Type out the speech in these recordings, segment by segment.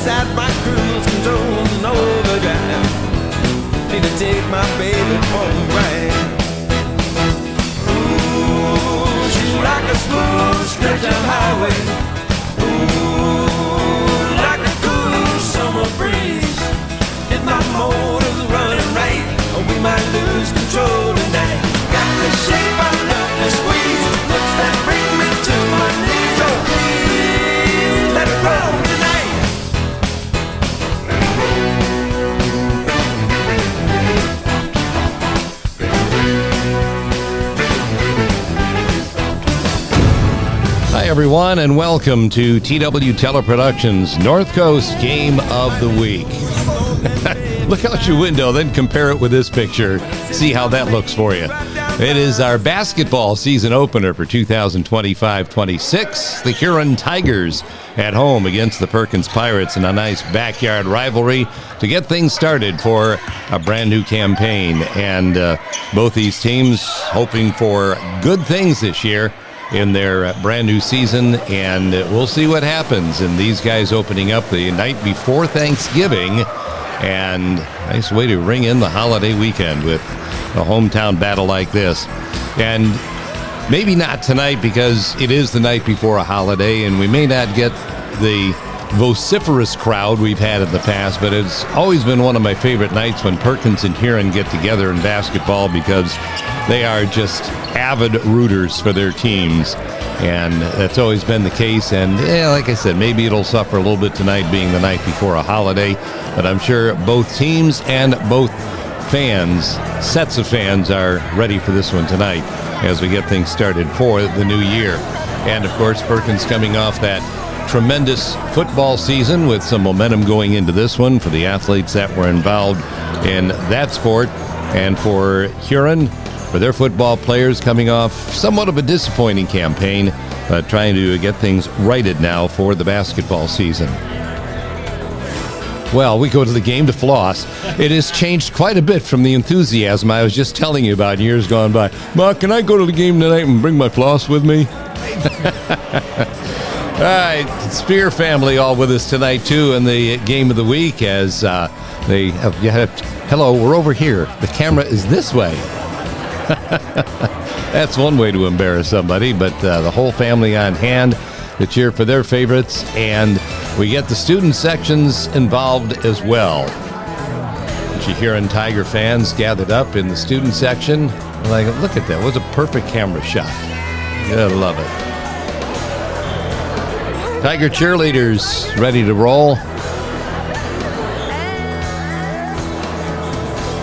inside my cruise control and overdrive. Need to take my baby for a ride. Ooh, she's like a smooth stretch of highway. Ooh, like a cool summer breeze. If my motor's running right, we might lose control tonight. Got the shape I love to squeeze, looks that bring me to my knees. Oh please, let it roll tonight. Hi everyone, and welcome to TW Teleproductions North Coast Game of the Week. Look out your window, then compare it with this picture. See how that looks for you. It is our basketball season opener for 2025-26. The Huron Tigers at home against the Perkins Pirates in a nice backyard rivalry to get things started for a brand new campaign. And both these teams hoping for good things this year in their brand new season, and we'll see what happens. And these guys opening up the night before Thanksgiving, and nice way to ring in the holiday weekend with a hometown battle like this. And maybe not tonight because it is the night before a holiday, and we may not get the vociferous crowd we've had in the past, but it's always been one of my favorite nights when Perkins and Huron get together in basketball, because they are just avid rooters for their teams, and that's always been the case. And like I said, maybe it'll suffer a little bit tonight being the night before a holiday, but I'm sure both teams and both fans, sets of fans, are ready for this one tonight as we get things started for the new year. And of course, Perkins coming off that tremendous football season with some momentum going into this one for the athletes that were involved in that sport, and for Huron, for their football players coming off somewhat of a disappointing campaign, but trying to get things righted now for the basketball season. Well, we go to the game to floss. It has changed quite a bit from the enthusiasm I was just telling you about years gone by. Ma, can I go to the game tonight and bring my floss with me? All right, Spear family all with us tonight, too, in the game of the week, as hello, we're over here. The camera is this way. That's one way to embarrass somebody, but the whole family on hand to cheer for their favorites, and we get the student sections involved as well. You Huron Tiger fans gathered up in the student section. Like, look at that. It was a perfect camera shot. I love it. Tiger cheerleaders ready to roll.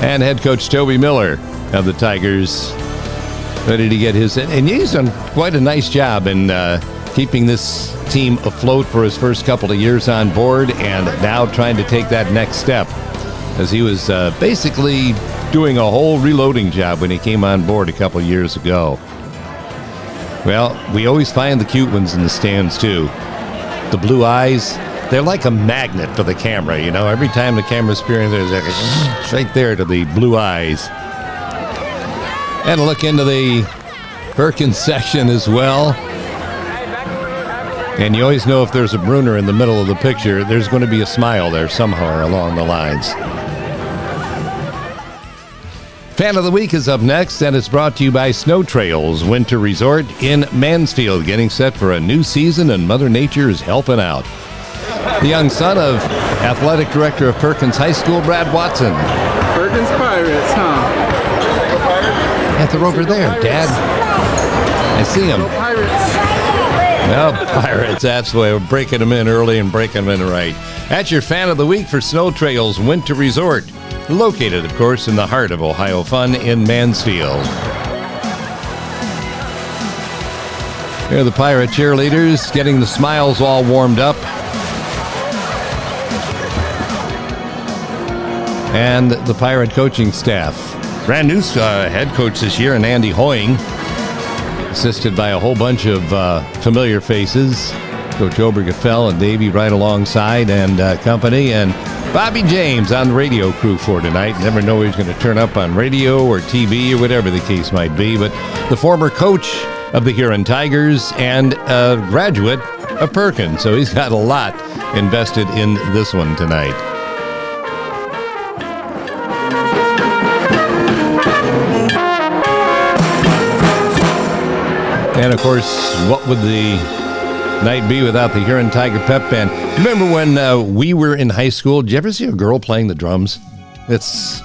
And head coach Toby Miller of the Tigers ready to get his, and he's done quite a nice job in keeping this team afloat for his first couple of years on board, and now trying to take that next step, as he was basically doing a whole reloading job when he came on board a couple of years ago. Well, we always find the cute ones in the stands too. The blue eyes, they're like a magnet for the camera, you know. Every time the camera's spearing, there's like right there to the blue eyes. And a look into the Perkins section as well. And you always know if there's a Bruner in the middle of the picture, there's going to be a smile there somewhere along the lines. Fan of the Week is up next, and it's brought to you by Snow Trails Winter Resort in Mansfield, getting set for a new season, and Mother Nature is helping out. The young son of athletic director of Perkins High School, Brad Watson. Perkins Pirates, huh? Yeah, they're over there, Dad. I see them. Pirates. Well, Pirates, that's the way. We're breaking them in early and breaking them in right. That's your Fan of the Week for Snow Trails Winter Resort, located, of course, in the heart of Ohio fun in Mansfield. Here are the Pirate cheerleaders getting the smiles all warmed up. And the Pirate coaching staff. Brand new head coach this year, and Andy Hoying, assisted by a whole bunch of familiar faces. Coach Obergefell and Davey right alongside, and company, and Bobby James on the radio crew for tonight. Never know he's going to turn up on radio or TV or whatever the case might be, but the former coach of the Huron Tigers and a graduate of Perkins, so he's got a lot invested in this one tonight. And of course, what would the night be without the Huron Tiger Pep Band? Remember when we were in high school? Did you ever see a girl playing the drums? It's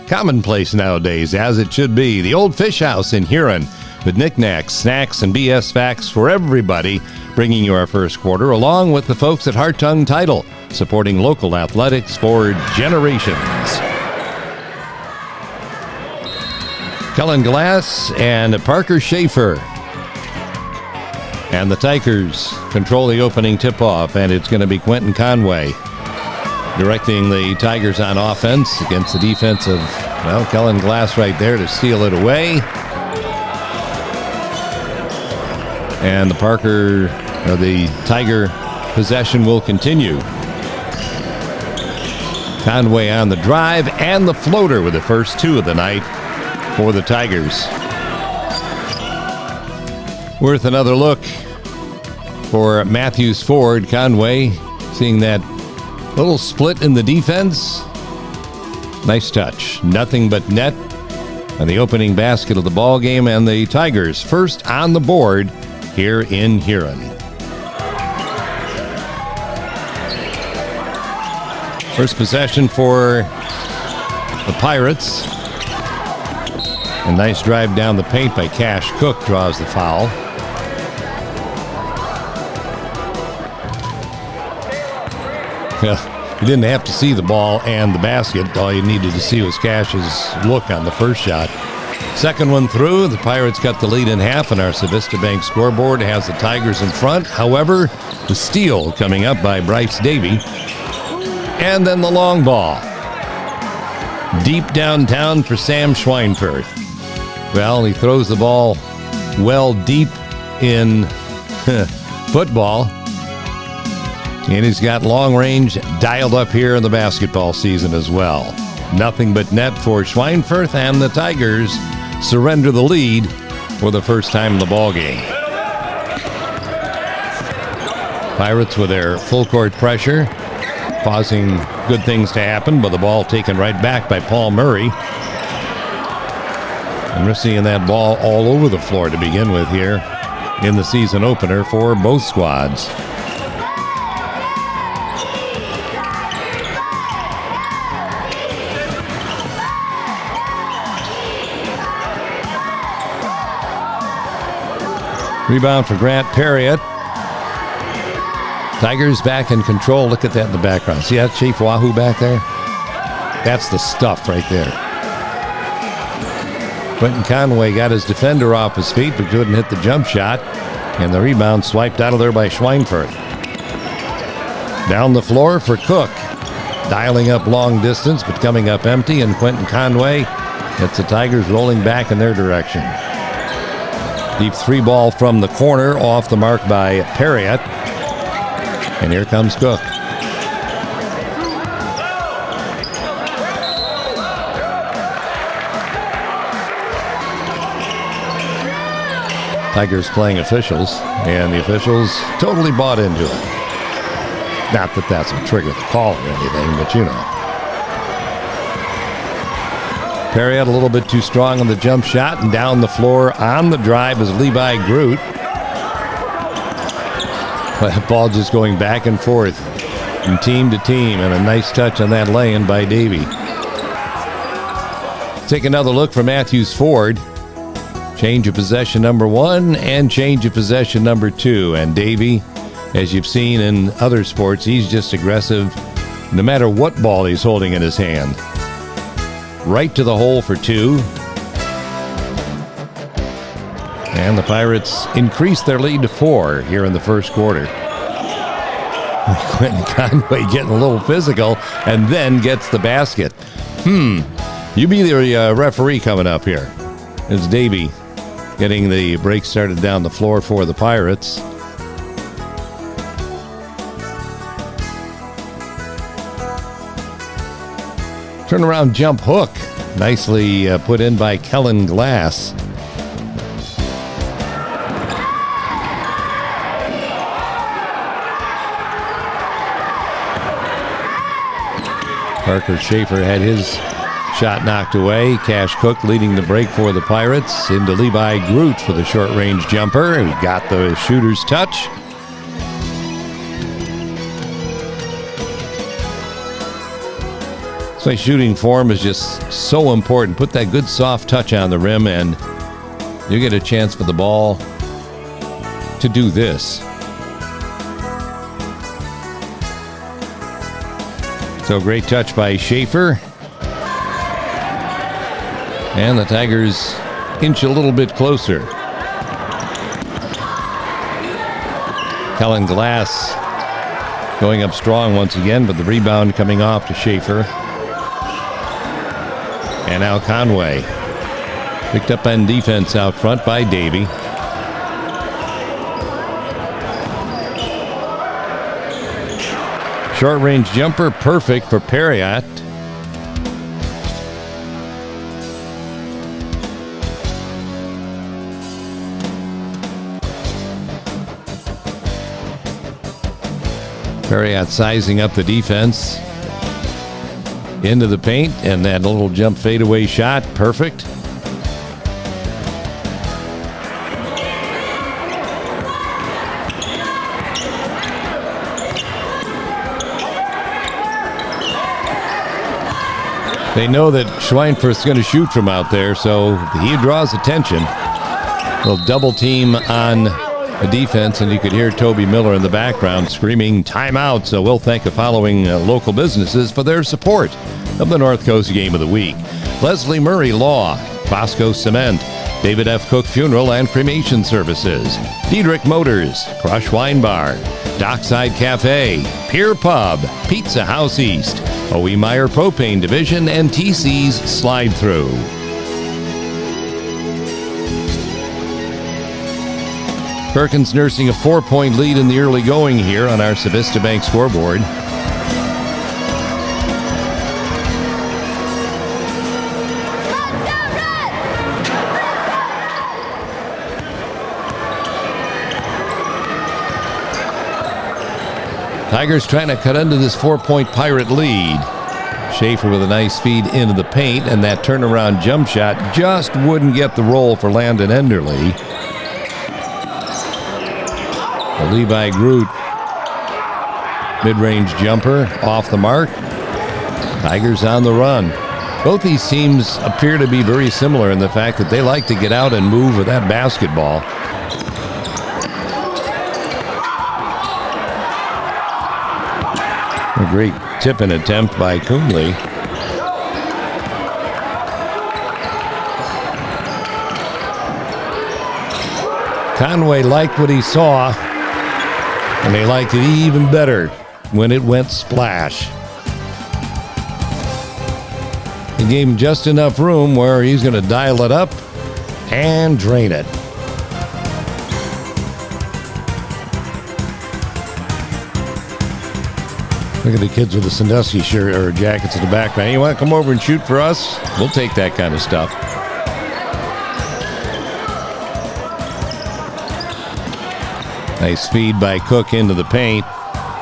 commonplace nowadays, as it should be. The Old Fish House in Huron, with knickknacks, snacks, and BS facts for everybody, bringing you our first quarter, along with the folks at Hartung Title, supporting local athletics for generations. Kellen Glass and Parker Schaefer. And the Tigers control the opening tip-off, and it's going to be Quentin Conway directing the Tigers on offense against the defense of, well, Kellen Glass right there to steal it away. And the Tiger possession will continue. Conway on the drive and the floater with the first two of the night for the Tigers. Worth another look for Matthews Ford. Conway seeing that little split in the defense. Nice touch. Nothing but net and the opening basket of the ball game, and the Tigers first on the board here in Huron. First possession for the Pirates. A nice drive down the paint by Cash Cook draws the foul. You didn't have to see the ball and the basket. All you needed to see was Cash's look on the first shot. Second one through, the Pirates got the lead in half, and our Civista Bank scoreboard has the Tigers in front. However, the steal coming up by Bryce Davey. And then the long ball. Deep downtown for Sam Schweinfurth. Well, he throws the ball well deep in football. And he's got long range dialed up here in the basketball season as well. Nothing but net for Schweinfurth, and the Tigers surrender the lead for the first time in the ball game. Pirates with their full court pressure, causing good things to happen, but the ball taken right back by Paul Murray. And we're seeing that ball all over the floor to begin with here in the season opener for both squads. Rebound for Grant Perriott. Tigers back in control. Look at that in the background. See that Chief Wahoo back there? That's the stuff right there. Quentin Conway got his defender off his feet, but couldn't hit the jump shot. And the rebound swiped out of there by Schweinfurth. Down the floor for Cook. Dialing up long distance, but coming up empty. And Quentin Conway gets the Tigers rolling back in their direction. Deep three ball from the corner, off the mark by Perriott. And here comes Cook. Tigers playing officials, and the officials totally bought into it. Not that that's a trigger the call or anything, but you know. Perriott a little bit too strong on the jump shot, and down the floor on the drive is Levi Groot. That ball just going back and forth from team to team, and a nice touch on that lay-in by Davey. Take another look for Matthews Ford. Change of possession number 1 and change of possession number 2. And Davey, as you've seen in other sports, he's just aggressive no matter what ball he's holding in his hand. Right to the hole for 2. And the Pirates increase their lead to 4 here in the first quarter. Quentin Conway getting a little physical and then gets the basket. You be the referee coming up here. It's Davey getting the break started down the floor for the Pirates. Turnaround jump hook. Nicely put in by Kellen Glass. Parker Schaefer had his shot knocked away. Cash Cook leading the break for the Pirates. Into Levi Groot for the short-range jumper. He got the shooter's touch. So shooting form is just so important. Put that good soft touch on the rim and you get a chance for the ball to do this. So great touch by Schaefer. And the Tigers inch a little bit closer. Kellen Glass going up strong once again, but the rebound coming off to Schaefer. And now Conway. Picked up on defense out front by Davey. Short range jumper, perfect for Perriott. Perriott sizing up the defense. Into the paint, and that little jump fadeaway shot, perfect. They know that Schweinfurth's going to shoot from out there, so he draws attention. They'll double team on the defense, and you could hear Toby Miller in the background screaming timeout. So we'll thank the following local businesses for their support of the North Coast Game of the Week. Leslie Murray Law, Bosco Cement, David F. Cook Funeral and Cremation Services, Diedrich Motors, Crush Wine Bar, Dockside Cafe, Pier Pub, Pizza House East, O.E. Meyer Propane Division, and TC's Slide Through. Perkins nursing a 4-point lead in the early going here on our Civista Bank scoreboard. Tigers trying to cut into this 4-point Pirate lead. Schaefer with a nice feed into the paint, and that turnaround jump shot just wouldn't get the roll for Landon Enderle. The Levi Groot mid-range jumper off the mark. Tigers on the run. Both these teams appear to be very similar in the fact that they like to get out and move with that basketball. A great tip-in attempt by Coonley. Conway liked what he saw, and they liked it even better when it went splash. He gave him just enough room where he's going to dial it up and drain it. Look at the kids with the Sandusky shirt or jackets in the background. You want to come over and shoot for us? We'll take that kind of stuff. Nice feed by Cook into the paint.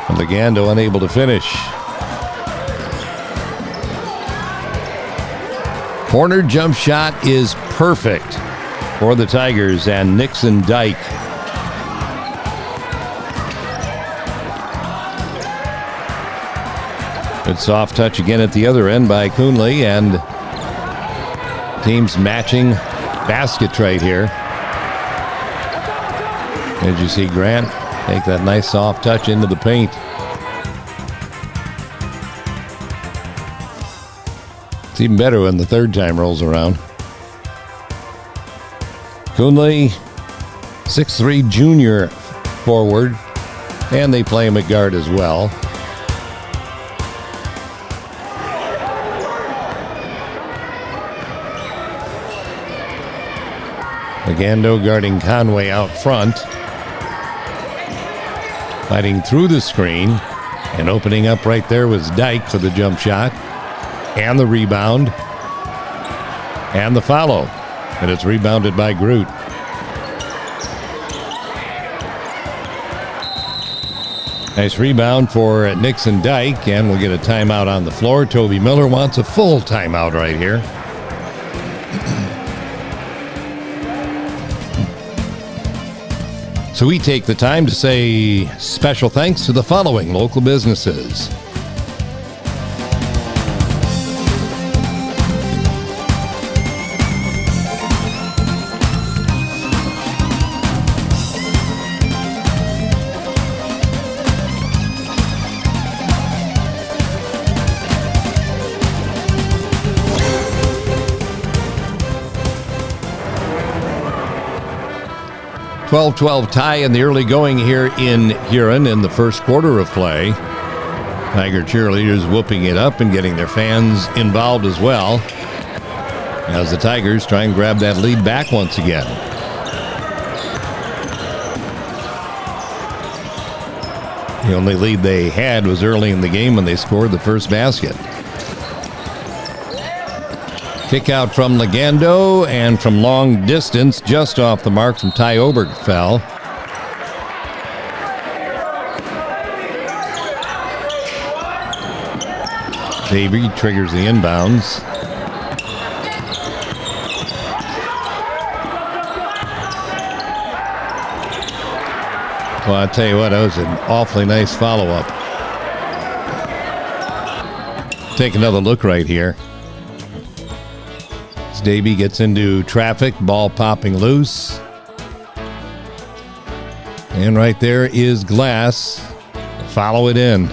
And Legando unable to finish. Corner jump shot is perfect for the Tigers and Nixon Dyke. Good soft touch again at the other end by Coonley, and teams matching basket trade here. As you see Grant take that nice soft touch into the paint. It's even better when the third time rolls around. Coonley, 6'3" junior forward, and they play him at guard as well. Legando guarding Conway out front. Fighting through the screen. And opening up right there was Dyke for the jump shot. And the rebound. And the follow. And it's rebounded by Nice rebound for Nixon Dyke, and we'll get a timeout on the floor. Toby Miller wants a full timeout right here. So we take the time to say special thanks to the following local businesses. .12 tie in the early going here in Huron in the first quarter of play. Tiger cheerleaders whooping it up and getting their fans involved as well, as the Tigers try and grab that lead back once again. The only lead they had was early in the game when they scored the first basket. Kick out from Legando, and from long distance, just off the mark from Ty Obergefell. Davey triggers the inbounds. Well, I'll tell you what, that was an awfully nice follow-up. Take another look right here. Davey gets into traffic, ball popping loose. And right there is Glass. Follow it in.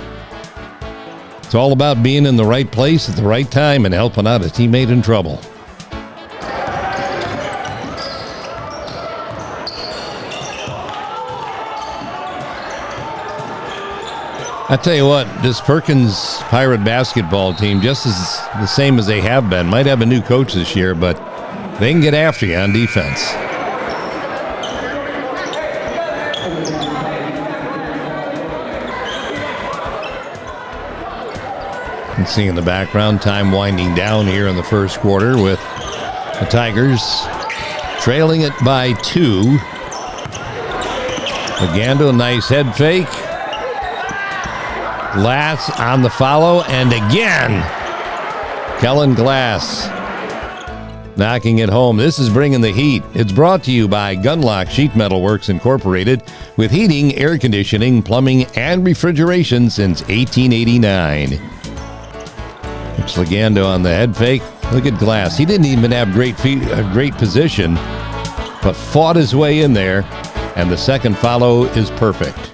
It's all about being in the right place at the right time and helping out a teammate in trouble. I tell you what, this Perkins Pirate basketball team, just as the same as they have been, might have a new coach this year, but they can get after you on defense. You can see in the background, time winding down here in the first quarter with the Tigers trailing it by 2. Legando, nice head fake. Glass on the follow, and again, Kellen Glass knocking it home. This is bringing the heat. It's brought to you by Gunlock Sheet Metal Works Incorporated, with heating, air conditioning, plumbing, and refrigeration since 1889. It's Legando on the head fake. Look at Glass. He didn't even have great position, but fought his way in there, and the second follow is perfect.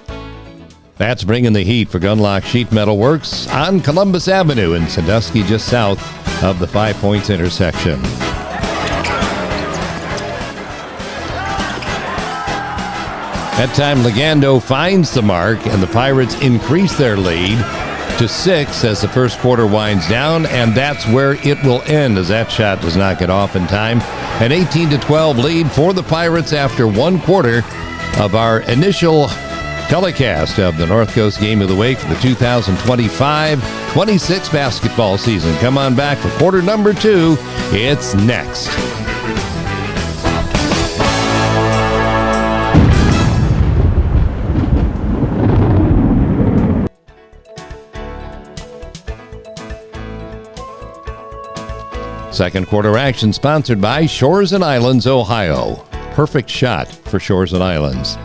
That's bringing the heat for Gunlock Sheet Metal Works on Columbus Avenue in Sandusky, just south of the 5 Points intersection. That time, Legando finds the mark, and the Pirates increase their lead to 6 as the first quarter winds down, and that's where it will end, as that shot does not get off in time. An 18-12 lead for the Pirates after one quarter of our initial telecast of the North Coast Game of the Week for the 2025-26 basketball season. Come on back for quarter number 2. It's next. Second quarter action sponsored by Shores and Islands, Ohio. Perfect shot for Shores and Islands.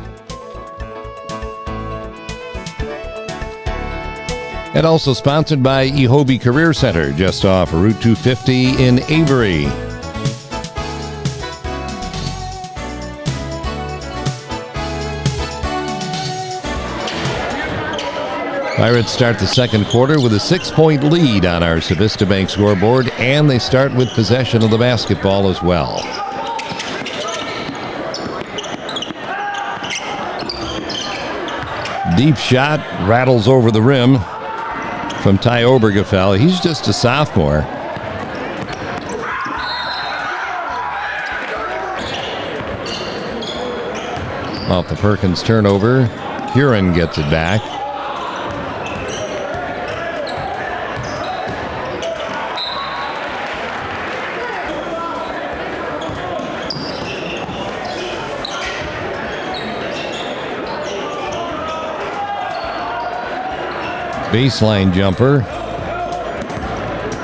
And also sponsored by Ehobe Career Center, just off Route 250 in Avery. Pirates start the second quarter with a 6-point lead on our Civista Bank scoreboard, and they start with possession of the basketball as well. Deep shot, rattles over the rim from Ty Obergefell. He's just a sophomore. Off the Perkins turnover, Huron gets it back. Baseline jumper.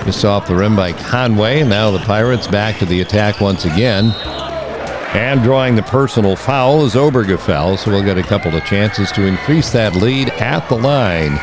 Just off the rim by Conway. Now the Pirates back to the attack once again. And drawing the personal foul is Obergefell, so we'll get a couple of chances to increase that lead at the line.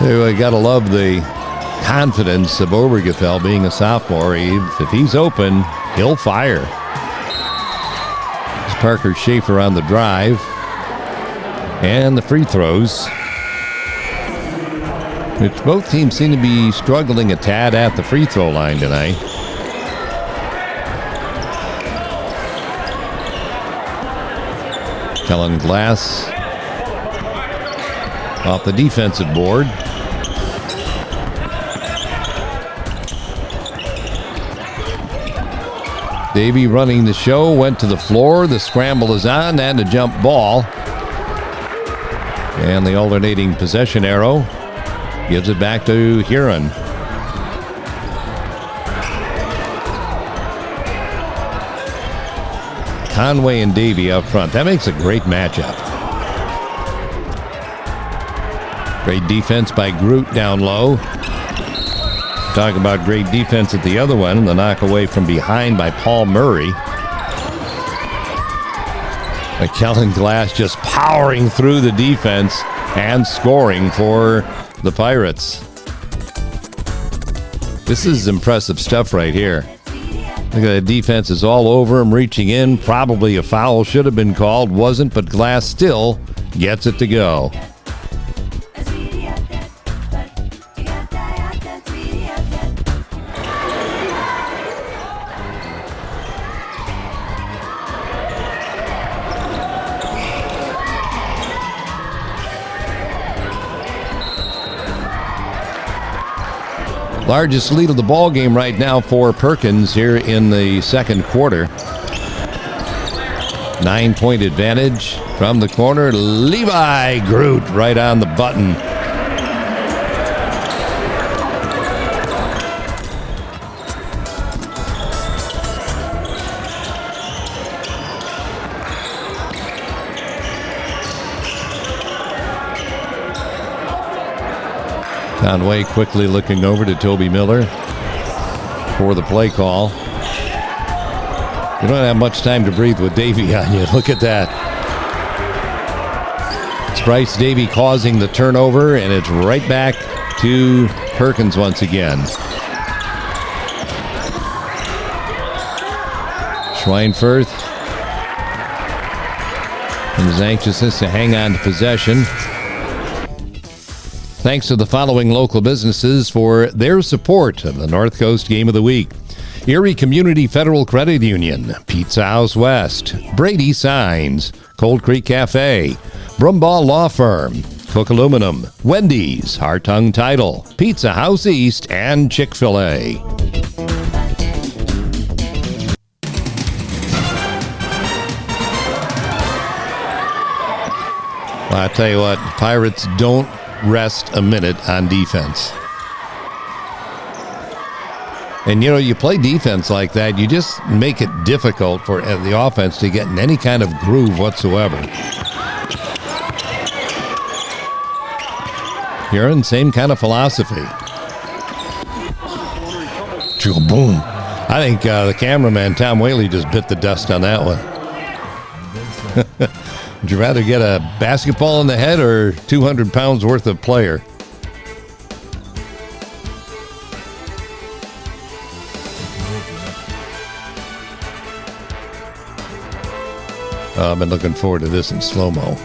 You got to love the confidence of Obergefell being a sophomore. If he's open, he'll fire. It's Parker Schaefer on the drive. And the free throws. Which both teams seem to be struggling a tad at the free throw line tonight. Kellen Glass off the defensive board. Davey running the show, went to the floor. The scramble is on, and a jump ball. And the alternating possession arrow gives it back to Huron. Conway and Davey up front. That makes a great matchup. Great defense by Groot down low. Talk about great defense at the other one, and the knock away from behind by Paul Murray. Kellen Glass just powering through the defense and scoring for the Pirates. This is impressive stuff right here. Look at the defense is all over him, reaching in. Probably a foul should have been called, wasn't, but Glass still gets it to go. Largest lead of the ball game right now for Perkins here in the second quarter. 9-point advantage from the corner. Levi Groot right on the button. Conway quickly looking over to Toby Miller for the play call. You don't have much time to breathe with Davey on you. Look at that. It's Bryce Davey causing the turnover, and it's right back to Perkins once again. Schweinfurth and his anxiousness to hang on to possession. Thanks to the following local businesses for their support of the North Coast Game of the Week. Erie Community Federal Credit Union, Pizza House West, Brady Signs, Cold Creek Cafe, Brumbaugh Law Firm, Cook Aluminum, Wendy's, Hartung Title, Pizza House East, and Chick-fil-A. Well, I tell you what, Pirates don't rest a minute on defense. And, you know, you play defense like that, you just make it difficult for the offense to get in any kind of groove whatsoever. Huron, same kind of philosophy. Boom. I think the cameraman, Tom Whaley, just bit the dust on that one. Would you rather get a basketball in the head or 200 pounds worth of player? I've been looking forward to this in slow-mo.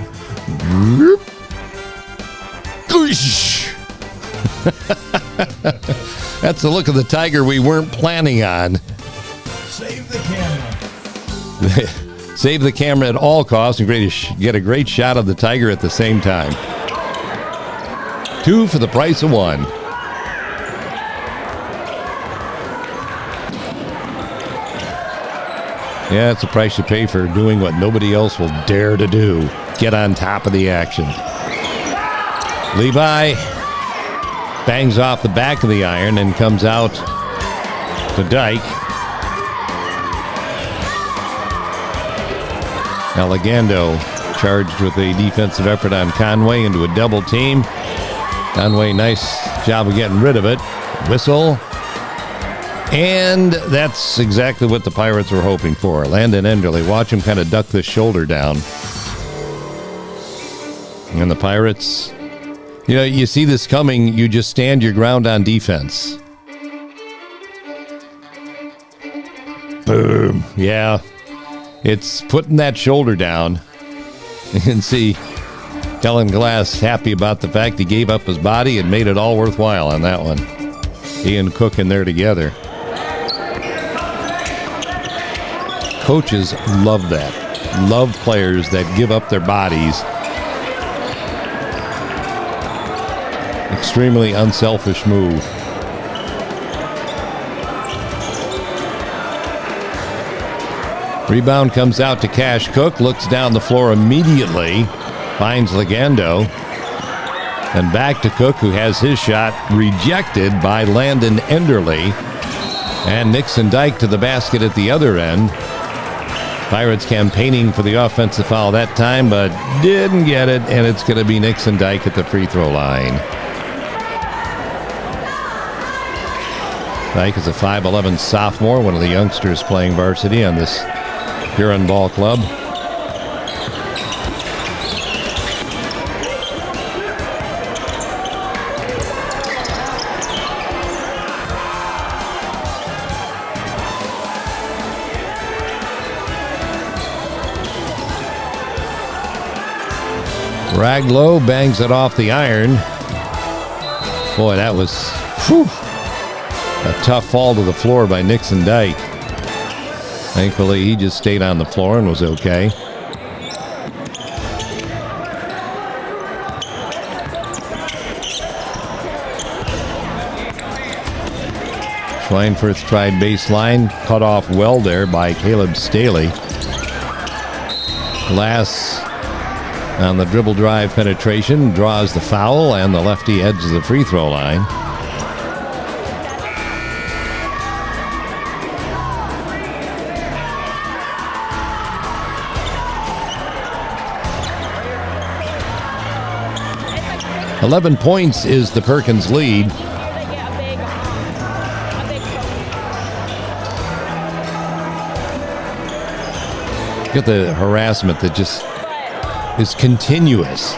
That's the look of the Tiger we weren't planning on. Save the camera. Save the camera at all costs and get a great shot of the Tiger at the same time. 2 for the price of 1. Yeah, it's a price you pay for doing what nobody else will dare to do. Get on top of the action. Levi bangs off the back of the iron and comes out to Dyke. Allegando charged with a defensive effort on Conway into a double team. Conway, nice job of getting rid of it. Whistle. And that's exactly what the Pirates were hoping for. Landon Enderle, watch him kind of duck the shoulder down. And the Pirates, you see this coming, you just stand your ground on defense. Boom. Yeah. It's putting that shoulder down. You can see Kellen Glass happy about the fact he gave up his body and made it all worthwhile on that one. He and Cook in there together. Coaches love that. Love players that give up their bodies. Extremely unselfish move. Rebound comes out to Cash Cook, looks down the floor immediately, finds Legando, and back to Cook, who has his shot rejected by Landon Enderle, and Nixon Dyke to the basket at the other end. Pirates campaigning for the offensive foul that time, but didn't get it, and it's going to be Nixon Dyke at the free throw line. Dyke is a 5'11 sophomore, one of the youngsters playing varsity on this Huron Ball Club. Raglow bangs it off the iron. Boy, that was a tough fall to the floor by Nixon Dyke. Thankfully, he just stayed on the floor and was okay. Schweinfurth tried baseline, cut off well there by Caleb Staley. Glass on the dribble drive penetration draws the foul, and the lefty heads the free throw line. "11 points is the Perkins lead. Get the harassment that just is continuous.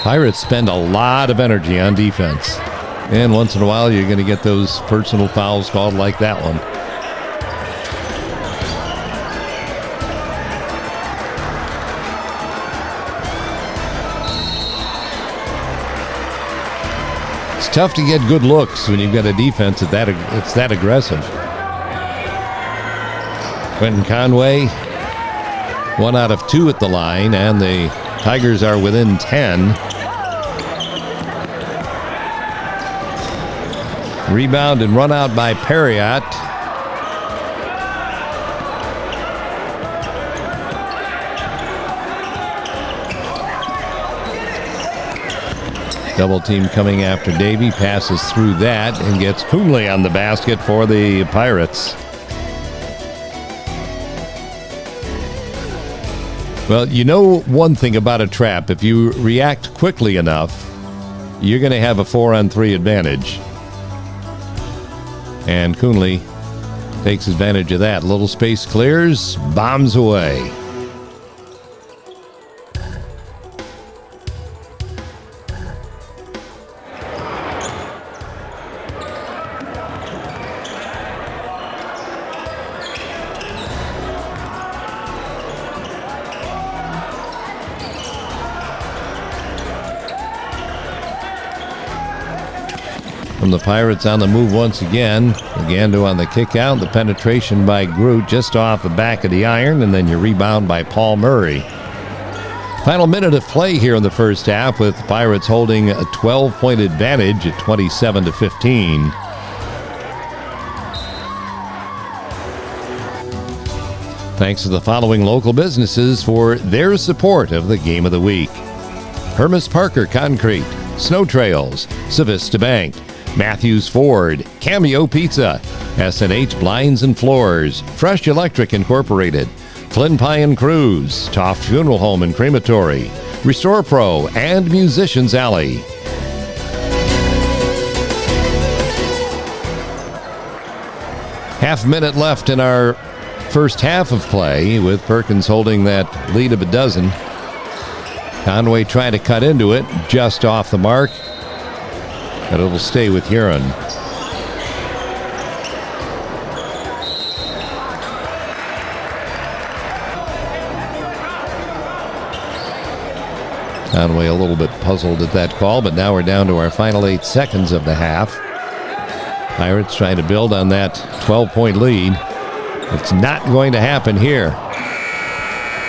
Pirates spend a lot of energy on defense, and once in a while you're going to get those personal fouls called like that one. It's tough to get good looks when you've got a defense it's that aggressive. Quentin Conway, 1 out of 2 at the line, and the Tigers are within 10. Rebound and run out by Perriott. Double team coming after Davey, passes through that and gets Coonley on the basket for the Pirates. Well, you know one thing about a trap. If you react quickly enough, you're going to have a 4-on-3 advantage. And Coonley takes advantage of that. Little space clears, bombs away. From the Pirates on the move once again. Legando on the kick out. The penetration by Groot just off the back of the iron, and then your rebound by Paul Murray. Final minute of play here in the first half, with the Pirates holding a 12-point advantage at 27-15. Thanks to the following local businesses for their support of the Game of the Week: Hermes Parker Concrete, Snow Trails, Savista Bank, Matthews Ford, Cameo Pizza, S&H Blinds and Floors, Fresh Electric Incorporated, Flynn Pine Cruise, Toft Funeral Home and Crematory, Restore Pro, and Musicians Alley. Half minute left in our first half of play, with Perkins holding that lead of a dozen. Conway trying to cut into it, just off the mark, but it'll stay with Huron. Conway a little bit puzzled at that call, but now we're down to our final 8 seconds of the half. Pirates trying to build on that 12-point lead. It's not going to happen here.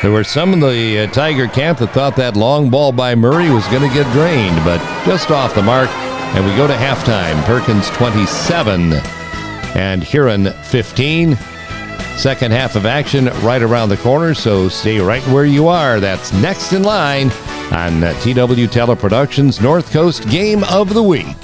There were some in the Tiger camp that thought that long ball by Murray was going to get drained, but just off the mark, and we go to halftime. Perkins 27 and Huron 15. Second half of action right around the corner, so stay right where you are. That's next in line on TW Teleproductions North Coast Game of the Week.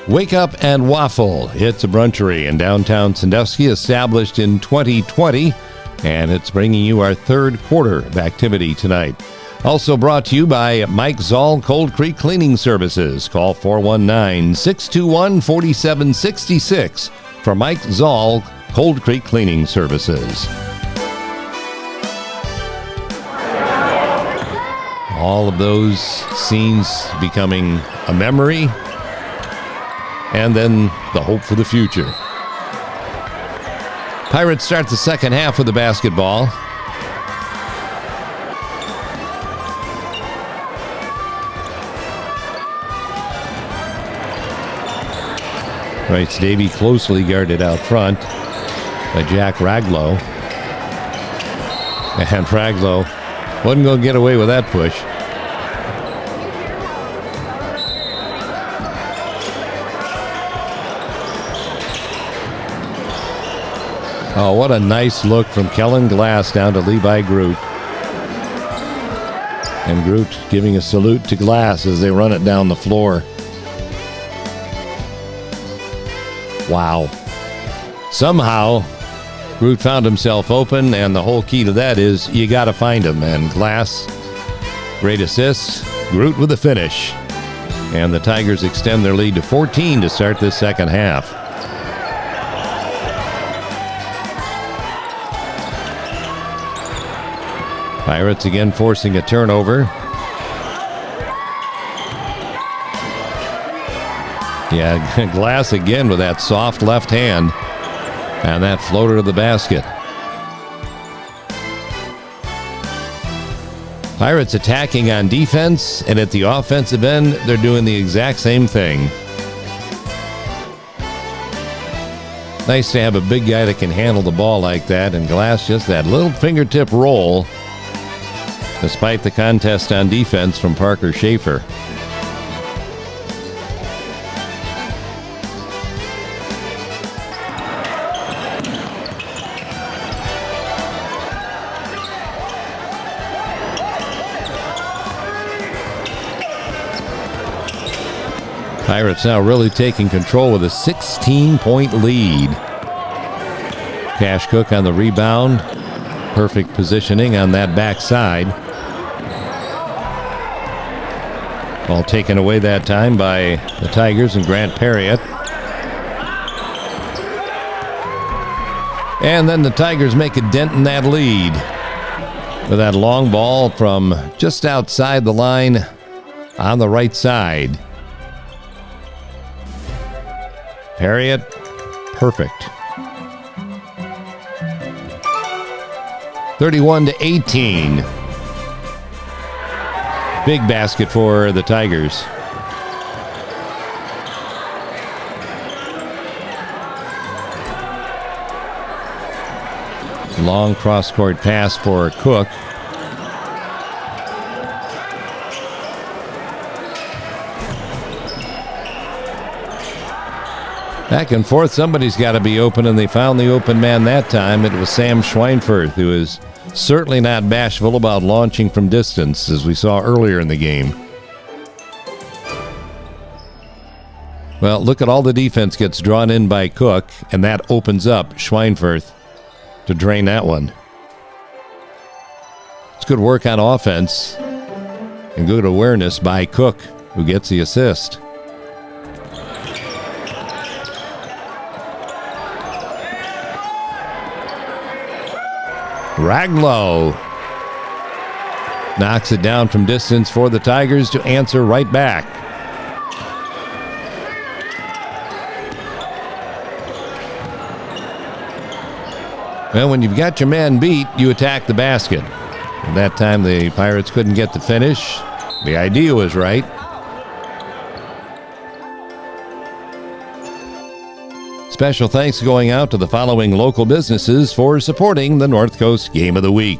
Wake Up and Waffle. It's a brunchery in downtown Sandusky, established in 2020, and it's bringing you our third quarter of activity tonight. Also brought to you by Mike Zoll Cold Creek Cleaning Services. Call 419-621-4766 for Mike Zoll Cold Creek Cleaning Services. All of those scenes becoming a memory, and then the hope for the future. Pirates start the second half with the basketball. Rights Davy closely guarded out front by Jack Raglow. And Raglow wasn't going to get away with that push. Oh, what a nice look from Kellen Glass down to Levi Groot. And Groot giving a salute to Glass as they run it down the floor. Wow. Somehow, Groot found himself open, and the whole key to that is you got to find him. And Glass, great assist. Groot with the finish. And the Tigers extend their lead to 14 to start this second half. Pirates again forcing a turnover. Yeah, Glass again with that soft left hand. And that floater to the basket. Pirates attacking on defense, and at the offensive end, they're doing the exact same thing. Nice to have a big guy that can handle the ball like that, and Glass just that little fingertip roll, despite the contest on defense from Parker Schaefer. Pirates now really taking control with a 16-point lead. Cash Cook on the rebound. Perfect positioning on that backside. Ball taken away that time by the Tigers and Grant Perriott. And then the Tigers make a dent in that lead with that long ball from just outside the line on the right side. Perriott, perfect. 31-18. Big basket for the Tigers. Long cross-court pass for Cook. Back and forth, somebody's got to be open, and they found the open man that time. It was Sam Schweinfurth, who is certainly not bashful about launching from distance, as we saw earlier in the game. Well, look at all the defense gets drawn in by Cook, and that opens up Schweinfurth to drain that one. It's good work on offense and good awareness by Cook, who gets the assist. Raglow knocks it down from distance for the Tigers to answer right back. Well, when you've got your man beat, you attack the basket. At that time, the Pirates couldn't get the finish. The idea was right. Special thanks going out to the following local businesses for supporting the North Coast Game of the Week.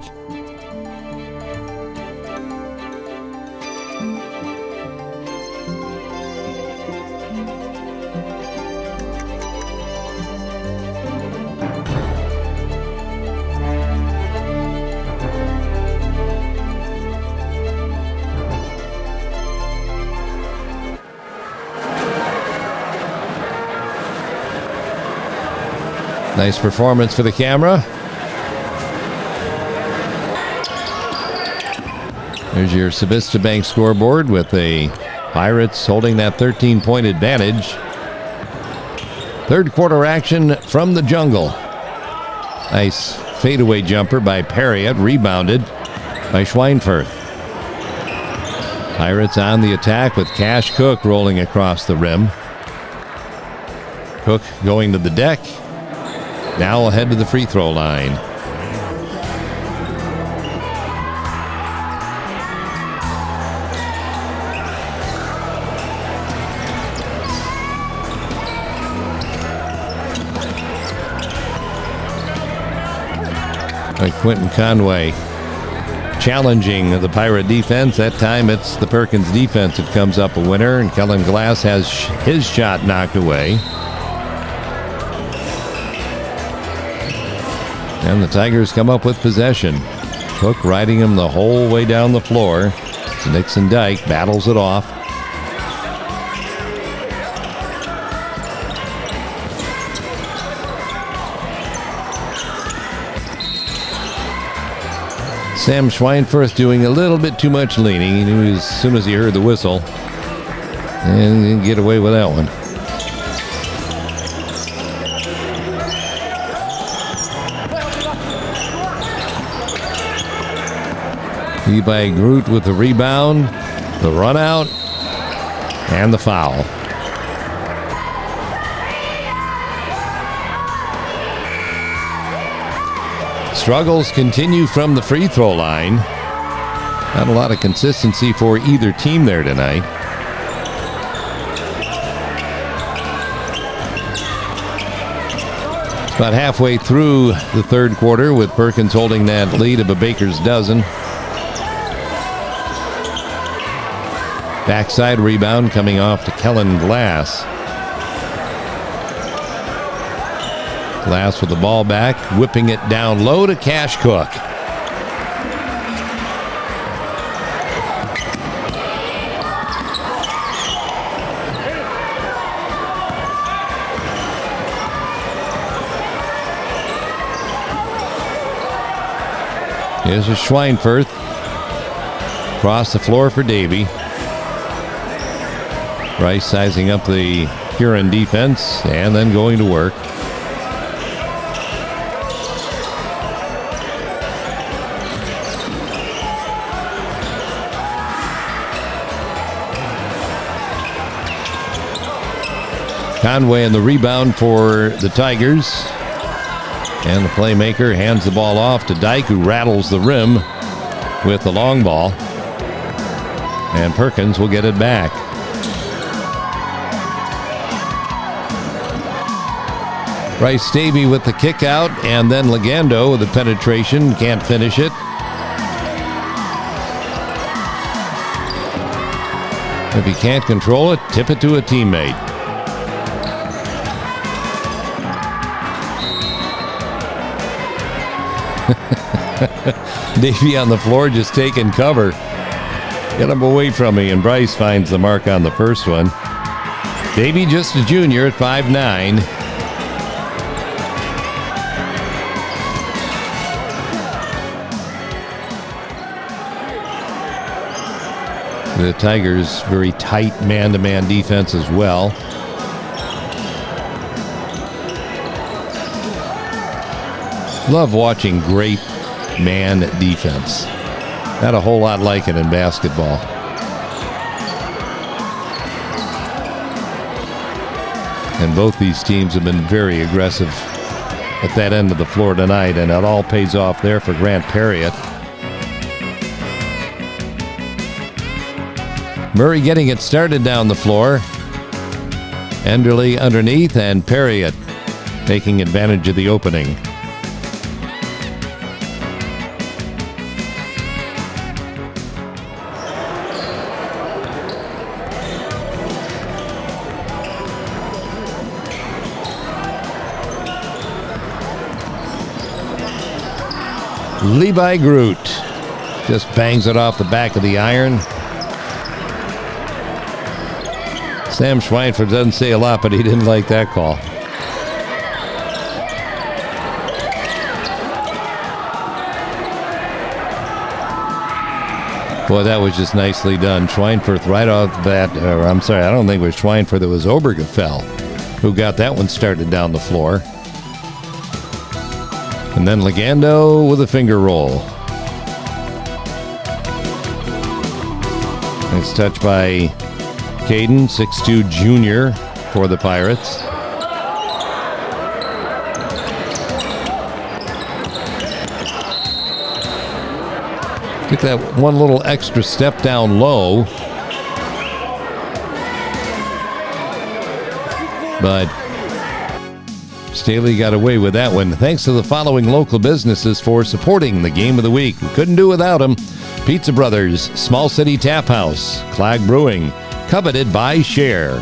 Nice performance for the camera. There's your Civista Bank scoreboard with the Pirates holding that 13-point advantage. Third quarter action from the jungle. Nice fadeaway jumper by Perriott, rebounded by Schweinfurth. Pirates on the attack with Cash Cook rolling across the rim. Cook going to the deck. Now ahead to the free throw line. By Quentin Conway challenging the Pirate defense. That time it's the Perkins defense that comes up a winner, and Kellen Glass has his shot knocked away. And the Tigers come up with possession. Cook riding him the whole way down the floor. So Nixon Dyke battles it off. Sam Schweinfurth doing a little bit too much leaning. He knew as soon as he heard the whistle. And didn't get away with that one. By Groot with the rebound, the run out, and the foul. Struggles continue from the free throw line. Not a lot of consistency for either team there tonight. It's about halfway through the third quarter with Perkins holding that lead of a baker's dozen. Backside rebound coming off to Kellen Glass. Glass with the ball back, whipping it down low to Cash Cook. Here's a Schweinfurth. Across the floor for Davey. Rice sizing up the Huron defense and then going to work. Conway in the rebound for the Tigers. And the playmaker hands the ball off to Dyke, who rattles the rim with the long ball. And Perkins will get it back. Rice Davey with the kick out, and then Legando with the penetration. Can't finish it. If he can't control it, tip it to a teammate. Davey on the floor just taking cover. Get him away from me, and Bryce finds the mark on the first one. Davey just a junior at 5'9". The Tigers, very tight man-to-man defense as well. Love watching great man defense. Not a whole lot like it in basketball. And both these teams have been very aggressive at that end of the floor tonight, and it all pays off there for Grant Perriott. Murray getting it started down the floor. Enderle underneath, and Perriott taking advantage of the opening. Levi Groot just bangs it off the back of the iron. Sam Schweinfurt doesn't say a lot, but he didn't like that call. Boy, that was just nicely done. Schweinfurt right off the bat. I'm sorry, I don't think it was Schweinfurt. It was Obergefell who got that one started down the floor. And then Legando with a finger roll. Nice touch by Caden, 6'2" junior for the Pirates. Took that one little extra step down low. But Staley got away with that one. Thanks to the following local businesses for supporting the game of the week. We couldn't do without them. Pizza Brothers, Small City Tap House, Clag Brewing, coveted by Share,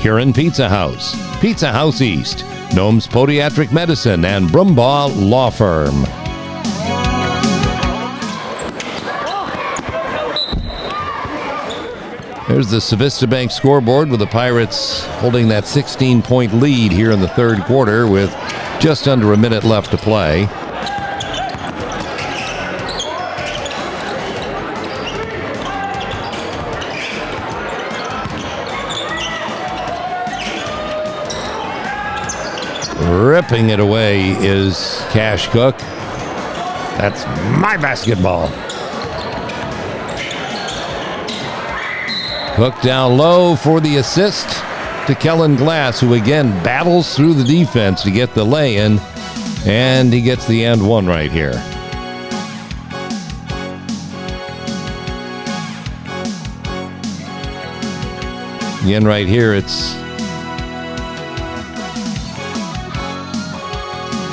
Huron Pizza House, Pizza House East, Gnome's Podiatric Medicine, and Brumbaugh Law Firm. There's the Civista Bank scoreboard with the Pirates holding that 16-point lead here in the third quarter with just under a minute left to play. Ripping it away is Cash Cook. That's my basketball. Cook down low for the assist to Kellen Glass, who again battles through the defense to get the lay-in, and he gets the and one right here. Again, right here, it's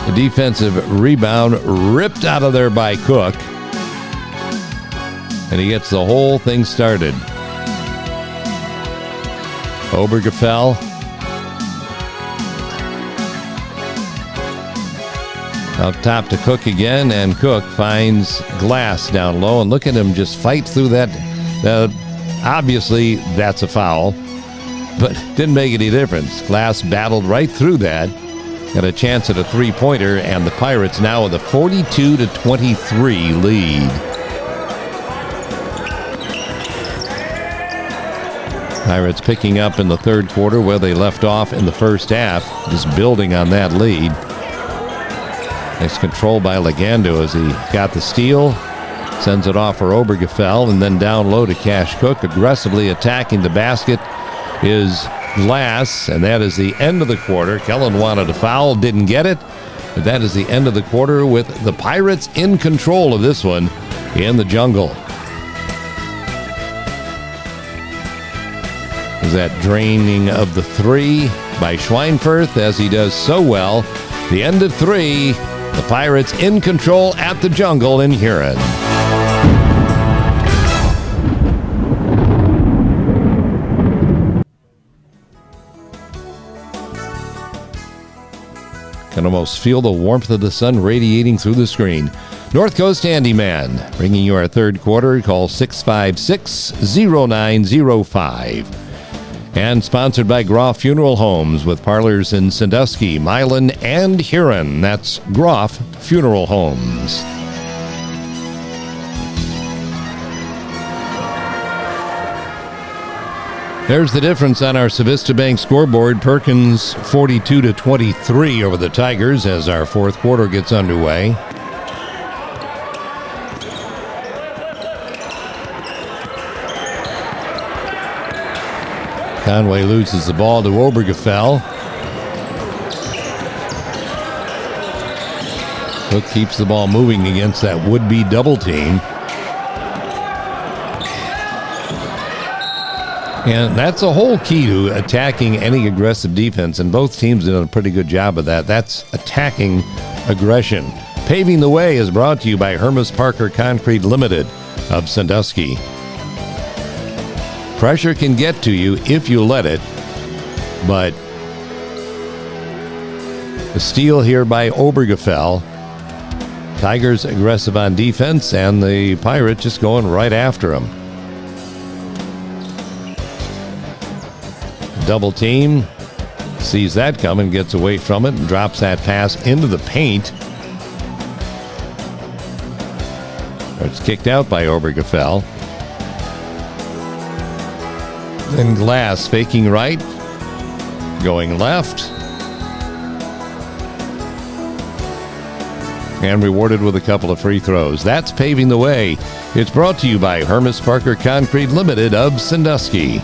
a defensive rebound ripped out of there by Cook, and he gets the whole thing started. Obergefell. Up top to Cook again, and Cook finds Glass down low, and look at him just fight through that. Obviously, that's a foul, but didn't make any difference. Glass battled right through that, got a chance at a three-pointer, and the Pirates now with a 42-23 lead. Pirates picking up in the third quarter where they left off in the first half, just building on that lead. Nice control by Legando as he got the steal, sends it off for Obergefell, and then down low to Cash Cook. Aggressively attacking the basket is Glass, and that is the end of the quarter. Kellen wanted a foul, didn't get it, but that is the end of the quarter with the Pirates in control of this one in the jungle. That draining of the three by Schweinfurt, as he does so well. The end of three, the Pirates in control at the jungle in Huron. Can almost feel the warmth of the sun radiating through the screen. North Coast Handyman, bringing you our third quarter. Call 656-0905. And sponsored by Groff Funeral Homes with parlors in Sandusky, Milan, and Huron. That's Groff Funeral Homes. There's the difference on our Civista Bank scoreboard. Perkins 42-23 over the Tigers as our fourth quarter gets underway. Conway loses the ball to Obergefell. Cook keeps the ball moving against that would-be double team. And that's a whole key to attacking any aggressive defense, and both teams did a pretty good job of that. That's attacking aggression. Paving the Way is brought to you by Hermes Parker Concrete Limited of Sandusky. Pressure can get to you if you let it, but the steal here by Obergefell. Tigers aggressive on defense, and the Pirates just going right after him. Double team, sees that coming, gets away from it, and drops that pass into the paint. It's kicked out by Obergefell. Then Glass faking right, going left, and rewarded with a couple of free throws. That's Paving the Way. It's brought to you by Hermes Parker Concrete Limited of Sandusky.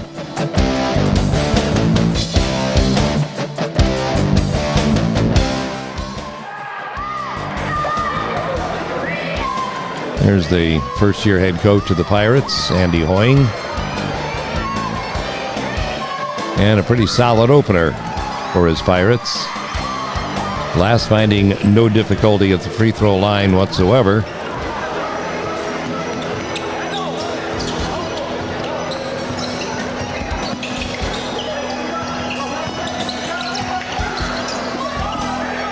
There's the first-year head coach of the Pirates, Andy Hoying. And a pretty solid opener for his Pirates. Glass finding no difficulty at the free throw line whatsoever.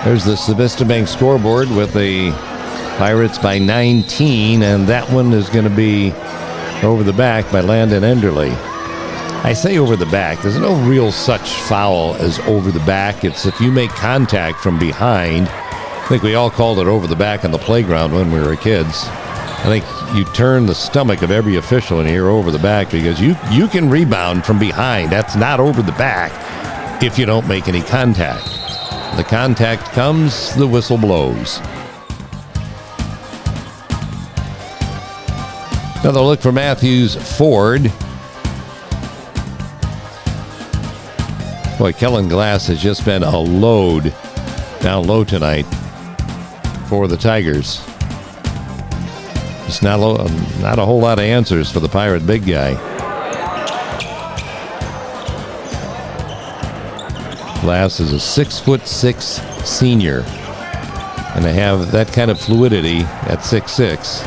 There's the Civista Bank scoreboard with the Pirates by 19, and that one is going to be over the back by Landon Enderle. I say over the back. There's no real such foul as over the back. It's if you make contact from behind. I think we all called it over the back on the playground when we were kids. I think you turn the stomach of every official in here over the back because you can rebound from behind. That's not over the back if you don't make any contact. The contact comes, the whistle blows. Another look for Matthews Ford. Boy, Kellen Glass has just been a load down low tonight for the Tigers. Just not a whole lot of answers for the Pirate big guy. Glass is a 6'6" senior. And to have that kind of fluidity at 6'6",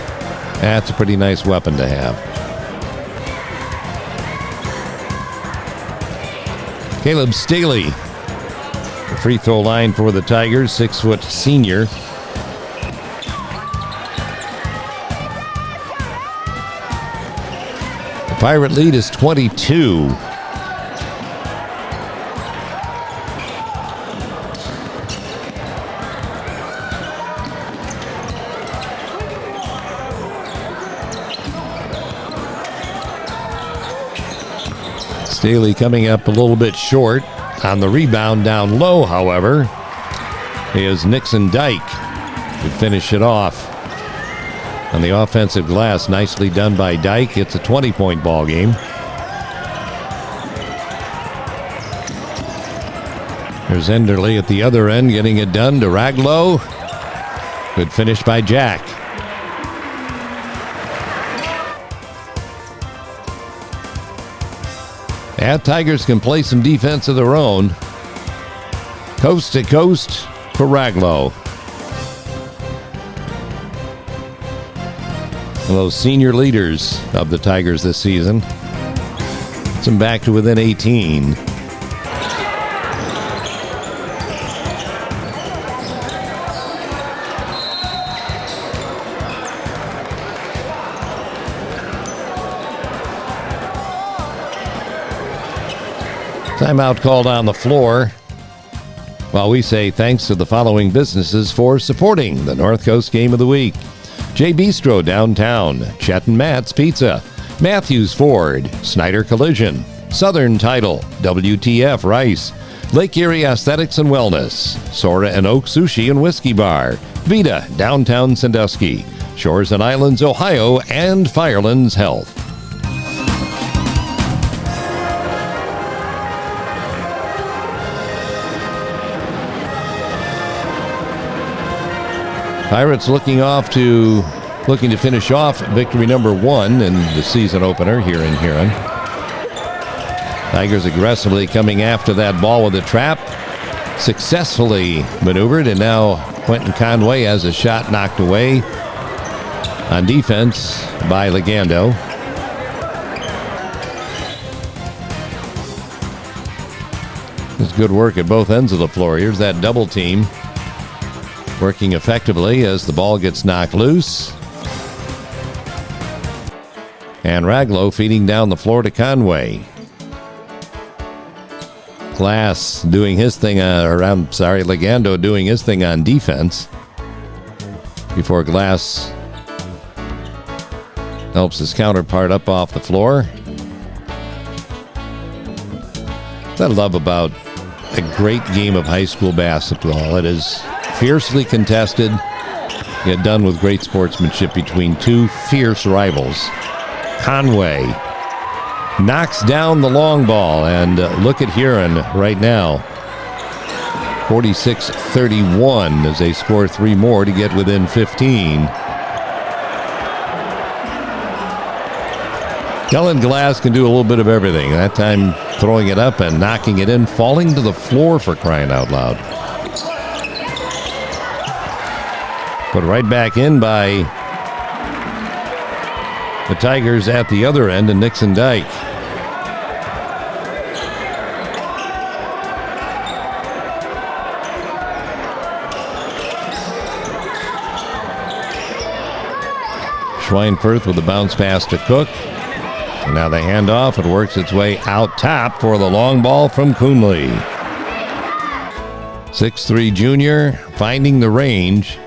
that's a pretty nice weapon to have. Caleb Staley, the free throw line for the Tigers, 6' senior. The Pirate lead is 22. Staley coming up a little bit short. On the rebound down low, however, is Nixon Dyke to finish it off. On the offensive glass, nicely done by Dyke. It's a 20-point ball game. There's Enderle at the other end getting it done to Raglow. Good finish by Jack. And Tigers can play some defense of their own. Coast to coast for Raglow. And those senior leaders of the Tigers this season. Gets them back to within 18. Timeout called on the floor. While we say thanks to the following businesses for supporting the North Coast Game of the Week. J Bistro downtown, Chet and Matt's Pizza, Matthews Ford, Snyder Collision, Southern Title, WTF Rice, Lake Erie Aesthetics and Wellness, Sora and Oak Sushi and Whiskey Bar, Vita, downtown Sandusky, Shores and Islands, Ohio, and Firelands Health. Pirates looking to finish off victory number 1 in the season opener here in Huron. Tigers aggressively coming after that ball with a trap. Successfully maneuvered, and now Quentin Conway has a shot knocked away on defense by Legando. It's good work at both ends of the floor. Here's that double team working effectively as the ball gets knocked loose. And Raglow feeding down the floor to Conway. Legando doing his thing on defense before Glass helps his counterpart up off the floor. What I love about a great game of high school basketball, it is fiercely contested, yet done with great sportsmanship between two fierce rivals. Conway knocks down the long ball, and look at Huron right now. 46-31 as they score 3 more to get within 15. Kellen Glass can do a little bit of everything. That time throwing it up and knocking it in, falling to the floor for crying out loud. Put right back in by the Tigers at the other end, and Nixon Dyke. Schweinfurth with the bounce pass to Cook. And now the handoff. It works its way out top for the long ball from Coonley. 6'3" junior finding the range.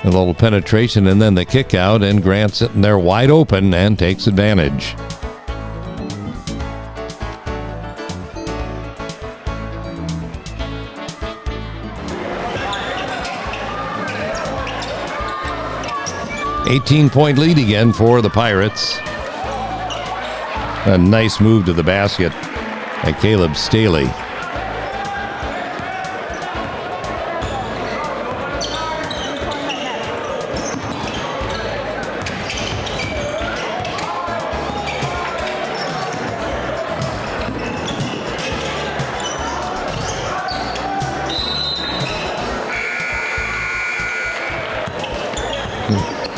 A little penetration and then the kick out, and Grant sitting there wide open and takes advantage. $18-point lead again for the Pirates. A nice move to the basket by Caleb Staley.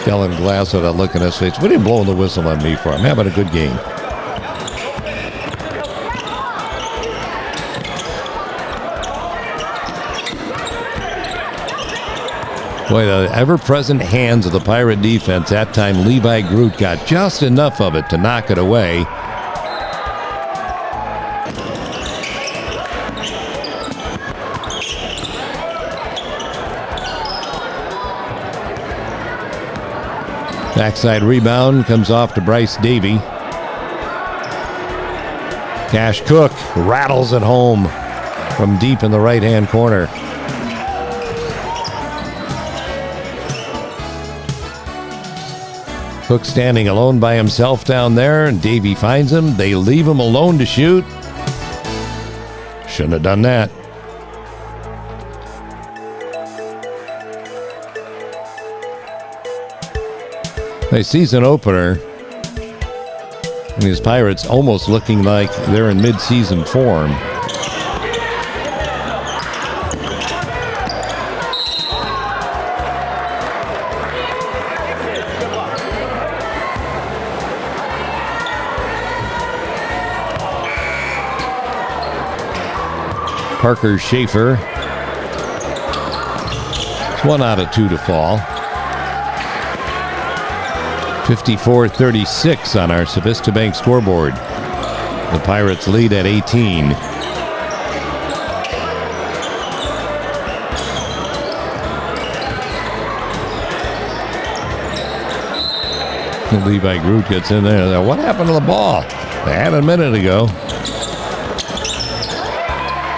Kellen Glass with a look in his face. What are you blowing the whistle on me for? I'm having a good game. Boy, the ever-present hands of the Pirate defense. That time Levi Groot got just enough of it to knock it away. Backside rebound comes off to Bryce Davey. Cash Cook rattles it home from deep in the right-hand corner. Cook standing alone by himself down there, and Davey finds him. They leave him alone to shoot. Shouldn't have done that. A season opener, and these Pirates almost looking like they're in mid-season form. Parker Schaefer. It's 1 out of 2 to fall. 54-36 on our Civista Bank scoreboard. The Pirates lead at 18. Levi Groot gets in there. What happened to the ball? They had it a minute ago.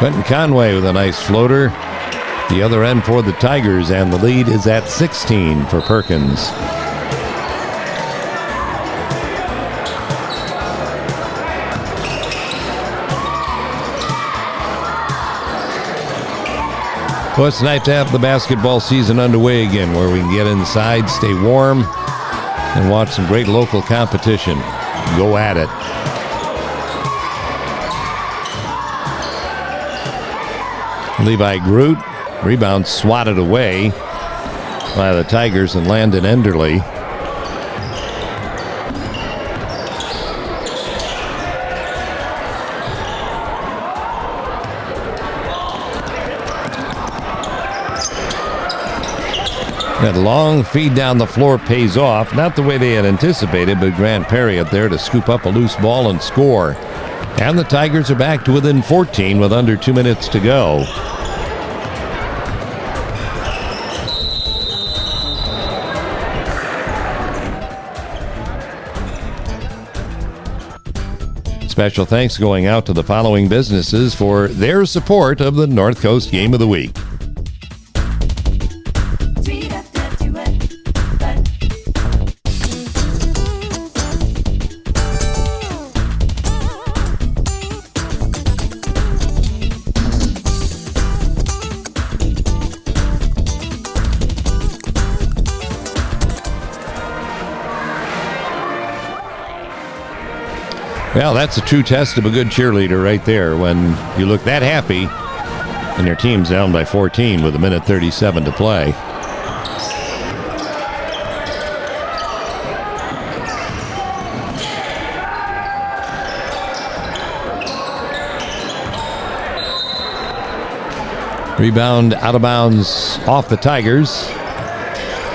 Quentin Conway with a nice floater. The other end for the Tigers, and the lead is at 16 for Perkins. Well, it's nice to have the basketball season underway again, where we can get inside, stay warm, and watch some great local competition. Go at it. Levi Groot, rebound swatted away by the Tigers and Landon Enderle. That long feed down the floor pays off. Not the way they had anticipated, but Grant Perry up there to scoop up a loose ball and score. And the Tigers are back to within 14 with under 2 minutes to go. Special thanks going out to the following businesses for their support of the North Coast Game of the Week. Well, that's a true test of a good cheerleader right there, when you look that happy and your team's down by 14 with 1:37 to play. Rebound out of bounds off the Tigers.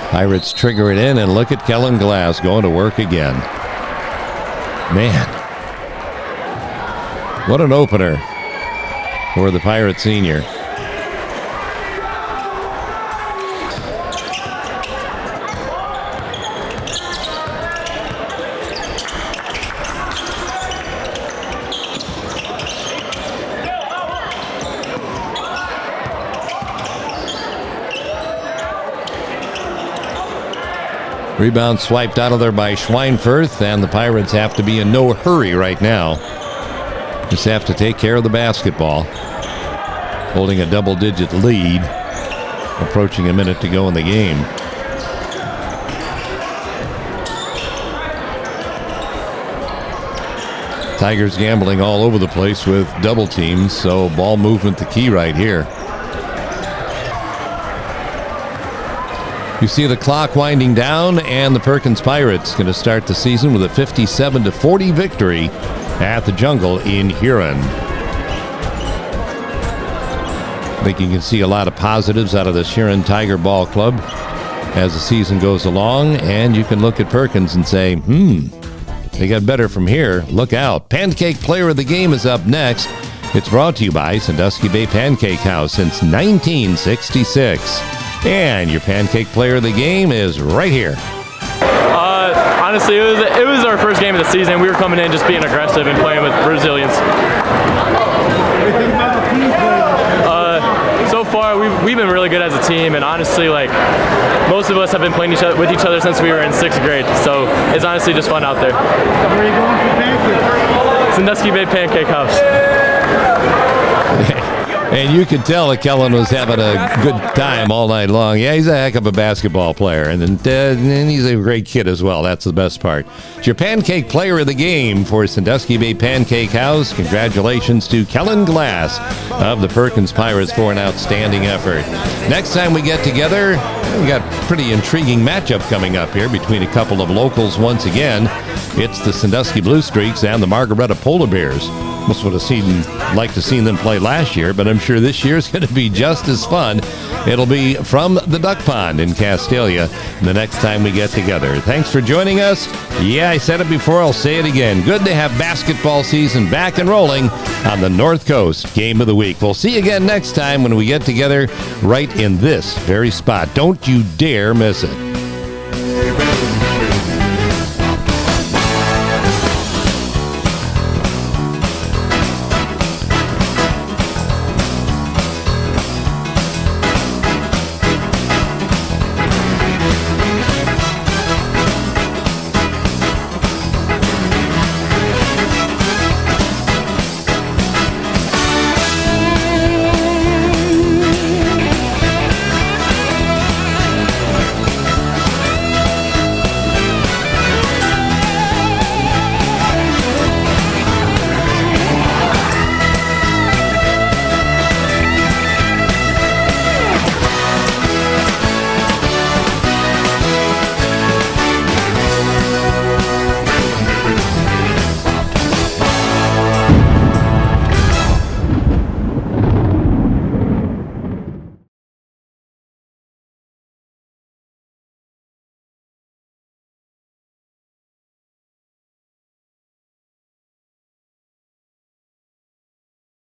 Pirates trigger it in, and look at Kellen Glass going to work again. Man. What an opener for the Pirate senior. Rebound swiped out of there by Schweinfurth, and the Pirates have to be in no hurry right now. Just have to take care of the basketball. Holding a double-digit lead. Approaching a minute to go in the game. Tigers gambling all over the place with double teams, so ball movement the key right here. You see the clock winding down, and the Perkins Pirates going to start the season with a 57-40 victory at the Jungle in Huron. I think you can see a lot of positives out of this Huron Tiger Ball Club as the season goes along, and you can look at Perkins and say, they got better from here. Look out. Pancake Player of the Game is up next. It's brought to you by Sandusky Bay Pancake House since 1966. And your Pancake Player of the Game is right here. Honestly, it was our first game of the season. We were coming in just being aggressive and playing with resilience. So far, we've been really good as a team, and honestly, like, most of us have been playing with each other since we were in 6th grade. So it's honestly just fun out there. Where are you going for pancakes? Sandusky Bay Pancake House. And you could tell that Kellen was having a good time all night long. Yeah, he's a heck of a basketball player, and he's a great kid as well. That's the best part. It's your Pancake Player of the Game for Sandusky Bay Pancake House. Congratulations to Kellen Glass of the Perkins Pirates for an outstanding effort. Next time we get together, we got a pretty intriguing matchup coming up here between a couple of locals once again. It's the Sandusky Blue Streaks and the Margaretta Polar Bears. almost would have liked to seen them play last year, but I'm sure this year is going to be just as fun. It'll be from the Duck Pond in Castalia the next time we get together. Thanks for joining us. Yeah, I said it before, I'll say it again. Good to have basketball season back and rolling on the North Coast Game of the Week. We'll see you again next time when we get together right in this very spot. Don't you dare miss it.